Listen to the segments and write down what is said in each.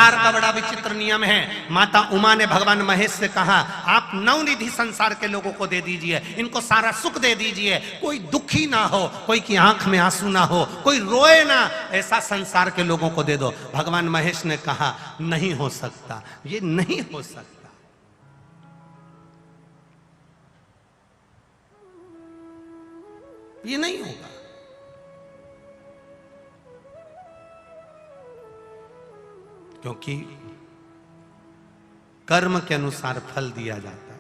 संसार का बड़ा विचित्र नियम है। माता उमा ने भगवान महेश से कहा, आप नवनिधि संसार के लोगों को दे दीजिए, इनको सारा सुख दे दीजिए, कोई दुखी ना हो, कोई की आंख में आंसू ना हो, कोई रोए ना, ऐसा संसार के लोगों को दे दो। भगवान महेश ने कहा, नहीं हो सकता, ये नहीं हो सकता। ये नहीं होगा। क्योंकि कर्म के अनुसार फल दिया जाता है।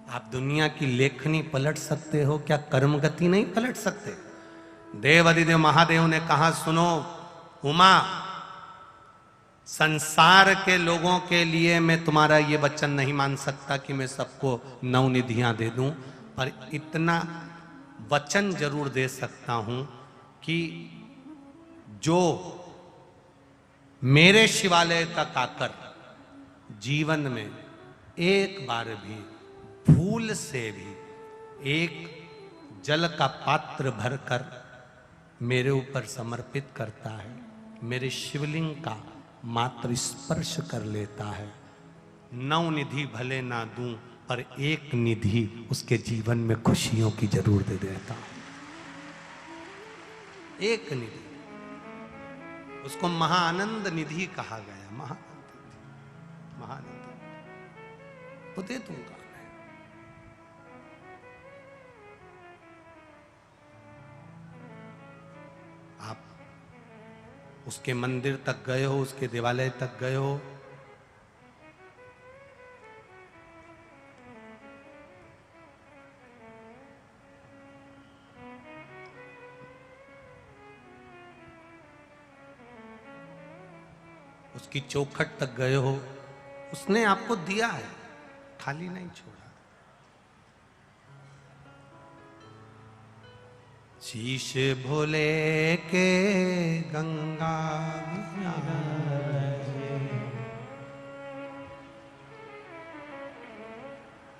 आप दुनिया की लेखनी पलट सकते हो, क्या कर्म गति नहीं पलट सकते? देव अधिदेव महादेव ने कहा, सुनो उमा, संसार के लोगों के लिए मैं तुम्हारा ये वचन नहीं मान सकता कि मैं सबको नवनिधियां दे दूं, पर इतना वचन जरूर दे सकता हूं कि जो मेरे शिवालय तक आकर जीवन में एक बार भी भूल से भी एक जल का पात्र भरकर मेरे ऊपर समर्पित करता है, मेरे शिवलिंग का मात्र स्पर्श कर लेता है, नवनिधि भले ना दूं पर एक निधि उसके जीवन में खुशियों की जरूर दे देता हूं। एक निधि, उसको महाआनंद निधि कहा गया। महाआनंद वो दे दूंगा मैं। आप उसके मंदिर तक गए हो, उसके देवालय तक गए हो, उसकी चौखट तक गए हो, उसने आपको दिया है, खाली नहीं छोड़ा। शीश भोले के गंगा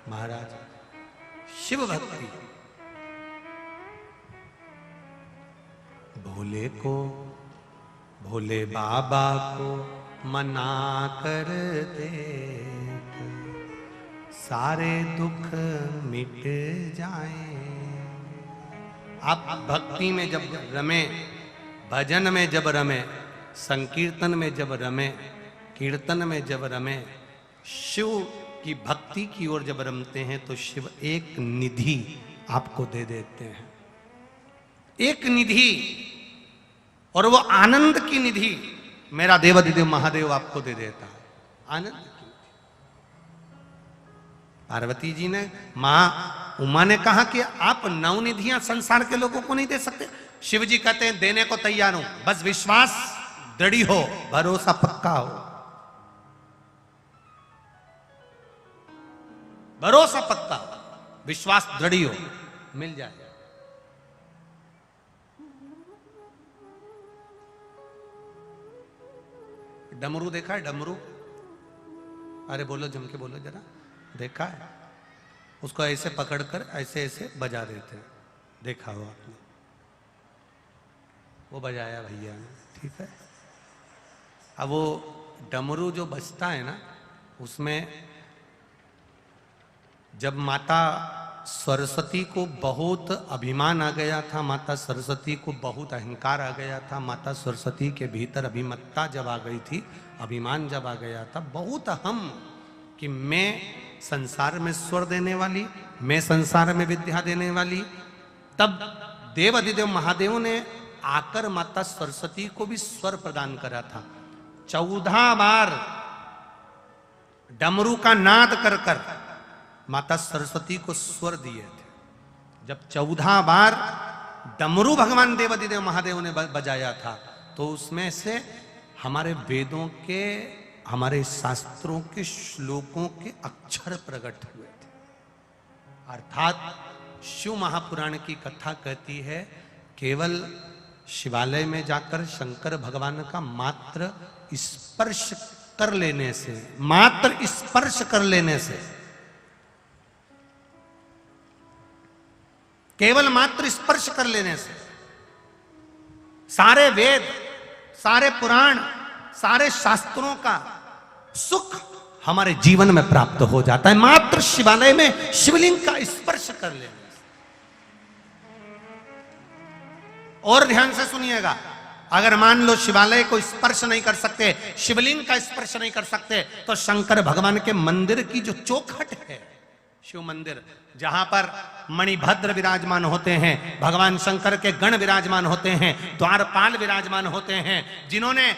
महाराज शिव भक्ति भोले को, भोले बाबा को मना कर दे, सारे दुख मिट जाए। आप भक्ति में जब रमे, भजन में जब रमे, संकीर्तन में जब रमे, कीर्तन में जब रमे, शिव की भक्ति की ओर जब रमते हैं तो शिव एक निधि आपको दे देते हैं, एक निधि, और वो आनंद की निधि मेरा देवाधिदेव महादेव आपको दे देता है। आनंद की निधि। पार्वती जी ने, मां उमा ने कहा कि आप नवनिधियां संसार के लोगों को नहीं दे सकते। शिव जी कहते हैं, देने को तैयार हूं, बस विश्वास दृढ़ हो, भरोसा पक्का हो, भरोसा पक्का, विश्वास दृढ़ हो, मिल जाए। डमरू देखा है? डमरू, अरे बोलो, जम के बोलो जरा, देखा है? उसको ऐसे पकड़कर ऐसे ऐसे बजा देते हैं, देखा हो आपने? वो बजाया भैया ने, ठीक है। अब वो डमरू जो बजता है ना, उसमें जब माता सरस्वती को बहुत अभिमान आ गया था, माता सरस्वती को बहुत अहंकार आ गया था, माता सरस्वती के भीतर अभिमत्ता जब आ गई थी, अभिमान जब आ गया था, बहुत अहम, कि मैं संसार में स्वर देने वाली, मैं संसार में विद्या देने वाली, तब देव अधिदेव महादेव ने आकर माता सरस्वती को भी स्वर प्रदान करा था। 14 बार डमरू का नाद कर कर माता सरस्वती को स्वर दिए थे। जब 14 बार डमरू भगवान देवाधिदेव महादेव ने बजाया था, तो उसमें से हमारे वेदों के, हमारे शास्त्रों के श्लोकों के अक्षर प्रकट हुए थे। अर्थात शिव महापुराण की कथा कहती है, केवल शिवालय में जाकर शंकर भगवान का मात्र स्पर्श कर लेने से, मात्र स्पर्श कर लेने से, केवल मात्र स्पर्श कर लेने से सारे वेद, सारे पुराण, सारे शास्त्रों का सुख हमारे जीवन में प्राप्त हो जाता है मात्र शिवालय में शिवलिंग का स्पर्श कर लेने से। और ध्यान से सुनिएगा, अगर मान लो शिवालय को स्पर्श नहीं कर सकते, शिवलिंग का स्पर्श नहीं कर सकते, तो शंकर भगवान के मंदिर की जो चौखट है, शिव मंदिर जहां पर मणिभद्र विराजमान होते हैं, भगवान शंकर के गण विराजमान होते हैं, द्वारपाल विराजमान होते हैं, जिन्होंने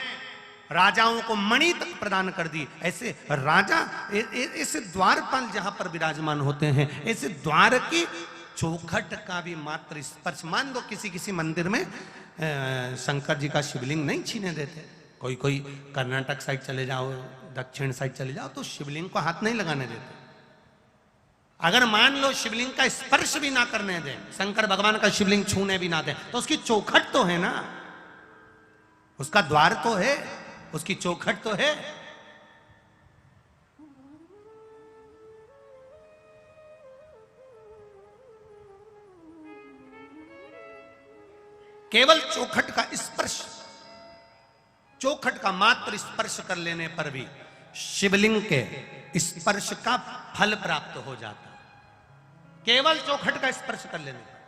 राजाओं को मणि तक प्रदान कर दी, ऐसे राजा ऐसे द्वारपाल जहां पर विराजमान होते हैं, ऐसे द्वार की चौखट का भी मात्र स्पर्श, मान दो किसी किसी मंदिर में शंकर जी का शिवलिंग नहीं छीने देते, कोई कोई कर्नाटक साइड चले जाओ, दक्षिण साइड चले जाओ, तो शिवलिंग को हाथ नहीं लगाने देते। अगर मान लो शिवलिंग का स्पर्श भी ना करने दें, शंकर भगवान का शिवलिंग छूने भी ना दें, तो उसकी चौखट तो है ना, उसका द्वार तो है, उसकी चौखट तो है। केवल चौखट का स्पर्श, चौखट का मात्र स्पर्श कर लेने पर भी शिवलिंग के स्पर्श का फल प्राप्त हो जाता, केवल चौखट का स्पर्श कर लेने पर।